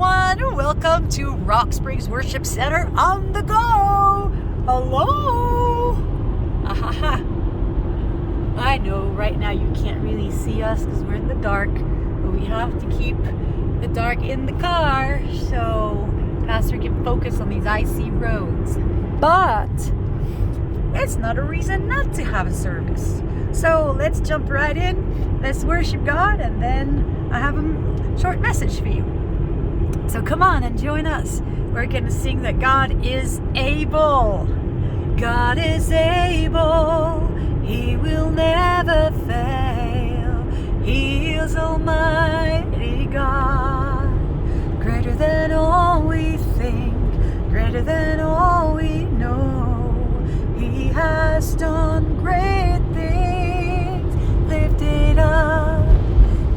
everyone. Welcome to Rock Springs Worship Center on the go. Hello. I know right now you can't really see us because we're in the dark, but we have to keep the dark in the car so Pastor can focus on these icy roads. But it's not a reason not to have a service. So let's jump right in. Let's worship God, and then I have a short message for you. So come on and join us. We're going to sing that God is able. God is able. He will never fail. He is Almighty God. Greater than all we think. Greater than all we know. He has done great things. Lifted up.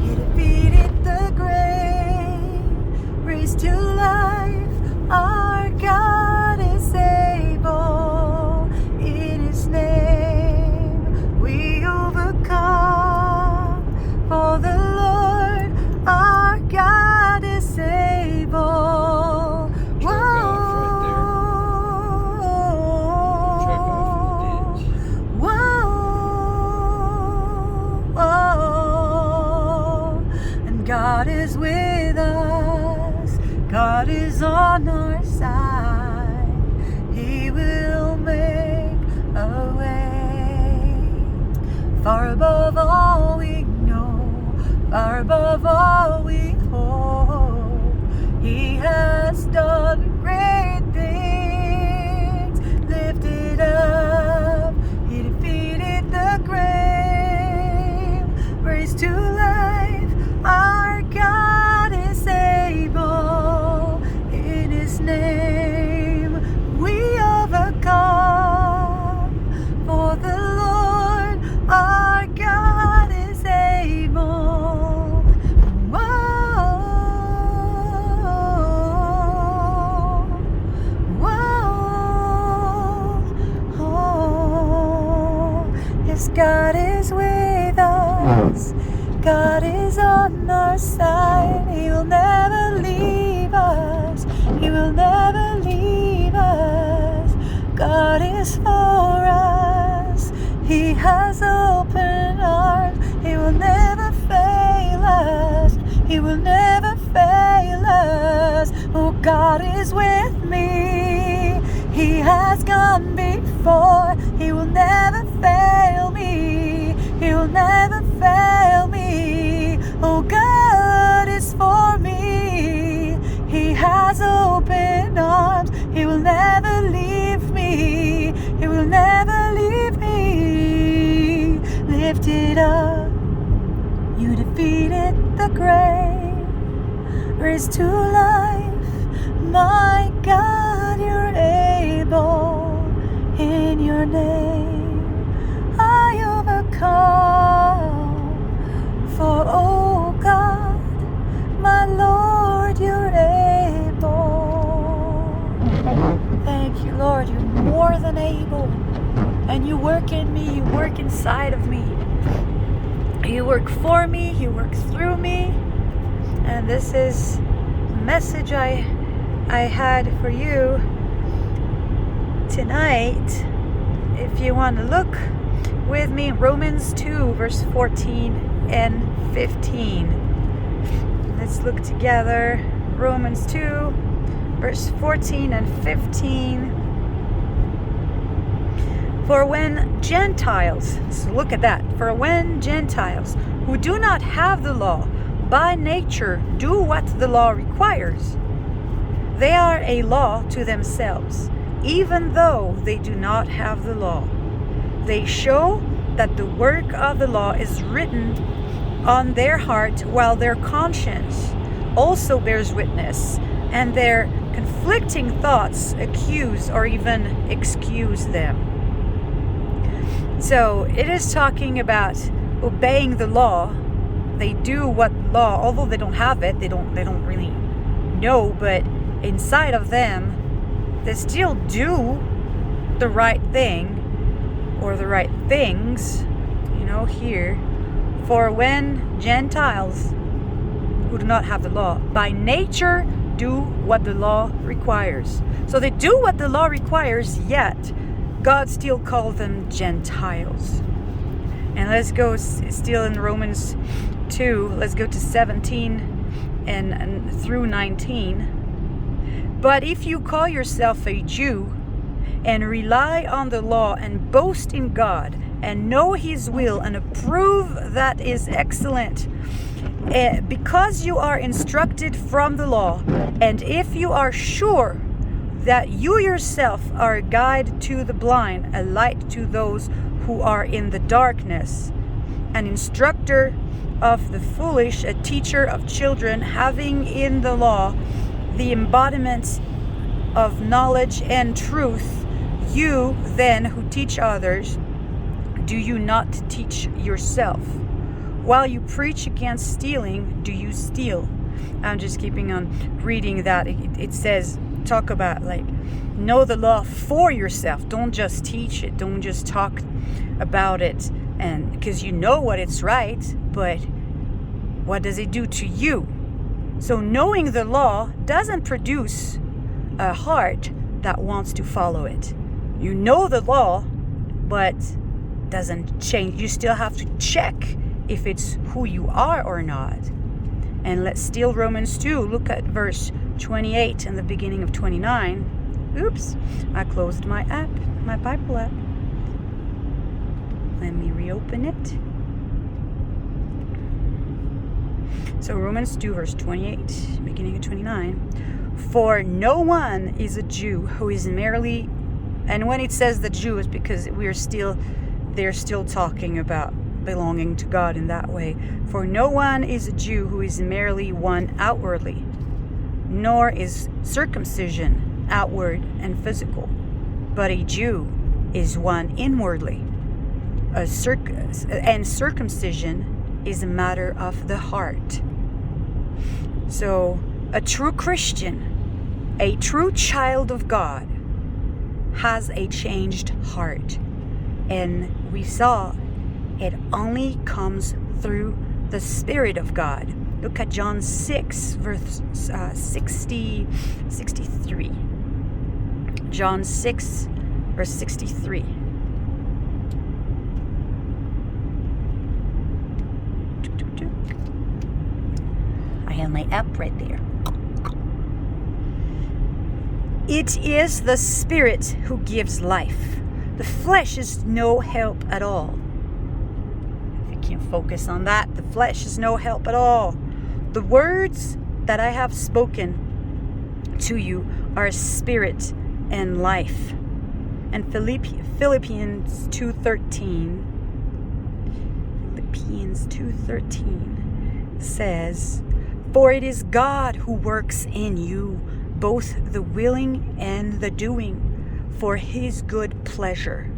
He defeated the grave. Raised to life. Our God is able. In His name we overcome. For the Lord our God is able. God is with us. God is on our side. He will make a way. Far above all we know, far above all we hope. He has done great things. Lifted up, He defeated the grave. Raised to life. Our God is able. In His name we overcome. For the Lord our God is able. Whoa, whoa, oh. Yes, God is with us. God is on our side. He will never leave us. He will never leave us. God is for us. He has open arms. He will never fail us. He will never fail us. Oh, God is with me. He has gone before. He will never fail me. He will never fail me. Oh, God is for me. He has open arms. He will never leave me. He will never leave me. Lifted up, you defeated the grave. Raised to life, my God, you're able. In your name I overcome. For oh God, my Lord, you're able. Thank you, Lord, you're more than able. And you work in me, you work inside of me. You work for me, you work through me. And this is the message I had for you tonight. If you want to look with me, Romans 2, verse 14 and 15. Let's look together. Romans 2, verse 14 and 15. For when Gentiles, so look at that. For when Gentiles who do not have the law by nature do what the law requires, they are a law to themselves, even though they do not have the law. They show that the work of the law is written on their heart, while their conscience also bears witness, and their conflicting thoughts accuse or even excuse them. So it is talking about obeying the law. They do what law, although they don't have it, they don't really know, but inside of them, they still do the right thing or the right things, here. For when Gentiles who do not have the law by nature do what the law requires. So they do what the law requires, yet God still called them Gentiles. And let's go still in Romans 2. Let's go to 17 and through 19. But if you call yourself a Jew and rely on the law and boast in God and know His will and approve that is excellent, because you are instructed from the law, and if you are sure that you yourself are a guide to the blind, a light to those who are in the darkness, an instructor of the foolish, a teacher of children, having in the law the embodiment of knowledge and truth, you then who teach others, do you not teach yourself? While you preach against stealing, do you steal? I'm just keeping on reading that. It says, talk about like, know the law for yourself. Don't just teach it. Don't just talk about it. And because you know what it's right, but what does it do to you? So knowing the law doesn't produce a heart that wants to follow it. You know the law, but doesn't change. You still have to check if it's who you are or not. And let's steal Romans 2. Look at verse 28 and the beginning of 29. Oops, I closed my app, my Bible app. Let me reopen it. So Romans 2 verse 28, beginning of 29. For no one is a Jew who is merely, and when it says the Jew is because they're still talking about belonging to God in that way. For no one is a Jew who is merely one outwardly, nor is circumcision outward and physical, but a Jew is one inwardly. And circumcision is a matter of the heart. So a true Christian, a true child of God, has a changed heart. And we saw it only comes through the Spirit of God. Look at John 6, verse 63. John 6, verse 63. I have my app right there. It is the Spirit who gives life. The flesh is no help at all. If you can't focus on that, the flesh is no help at all. The words that I have spoken to you are spirit and life. And Philippians 2:13 says, for it is God who works in you, both the willing and the doing, for His good pleasure.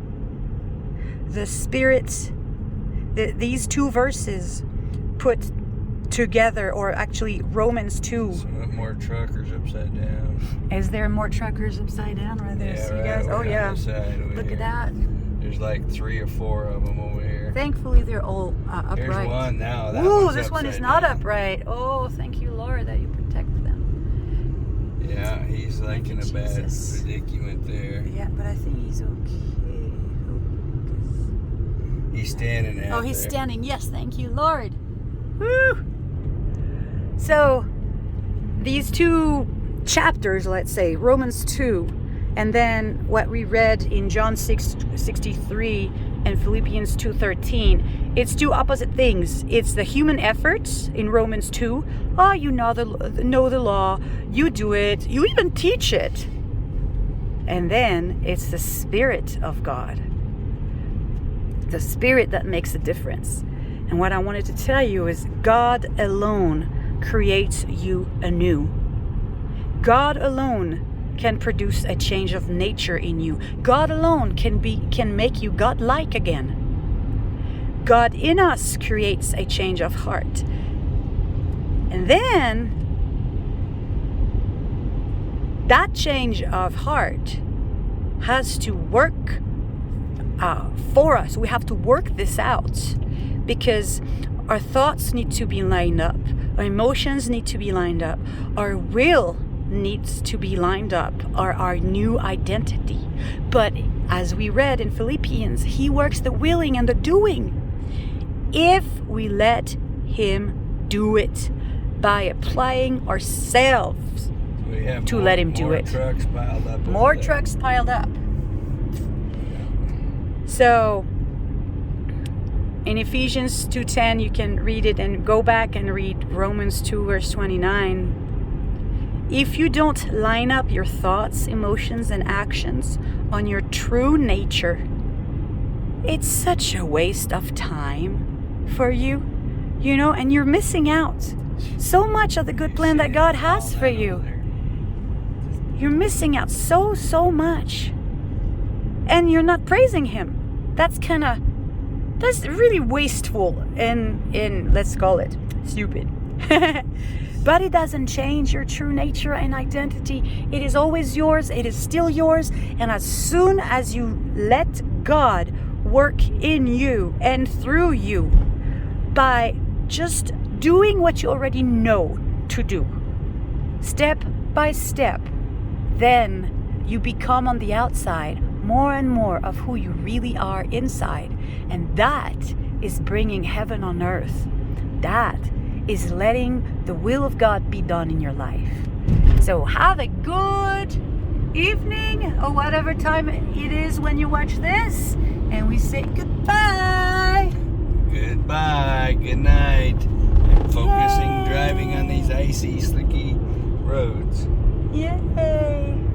The Spirit, these two verses put together, or actually Romans 2. Some more truckers upside down. Is there more truckers upside down right there? Yeah, See you right guys? Oh yeah. Look at that. There's like 3 or 4 of them over here. Thankfully, they're all upright. There's one now. Ooh, this one is not upright. Oh, thank you, Lord, that you protect them. Yeah, he's like in a bad predicament there. Yeah, but I think he's okay. He's standing out. Oh, he's standing. Yes, thank you, Lord. Woo! So, these two chapters, let's say, Romans 2, and then what we read in John 6:63 and Philippians 2:13, it's two opposite things. It's the human efforts in Romans 2. Oh, you know the law, you do it, you even teach it. And then it's the Spirit of God. The Spirit that makes a difference. And what I wanted to tell you is God alone creates you anew. God alone can produce a change of nature in you. God alone can make you God-like again. God in us creates a change of heart. And then that change of heart has to work for us. We have to work this out because our thoughts need to be lined up. Our emotions need to be lined up. Our will needs to be lined up are our new identity. But as we read in Philippians, he works the willing and the doing. If we let him do it by applying ourselves We have to let him do more it. Trucks piled up. More over there. trucks piled up. So in Ephesians 2:10, you can read it and go back and read Romans 2 verse 29. If you don't line up your thoughts, emotions, and actions on your true nature, it's such a waste of time for you, and you're missing out so much of the good plan that God has for you. You're missing out so much. And you're not praising him. That's really wasteful and let's call it stupid. But it doesn't change your true nature and identity. It is always yours. It is still yours. And as soon as you let God work in you and through you by just doing what you already know to do, step by step, then you become on the outside more and more of who you really are inside. And that is bringing heaven on earth. That is letting the will of God be done in your life. So have a good evening or whatever time it is when you watch this. And we say goodbye. Goodbye. Good night. I'm focusing driving on these icy, slicky roads. Yay.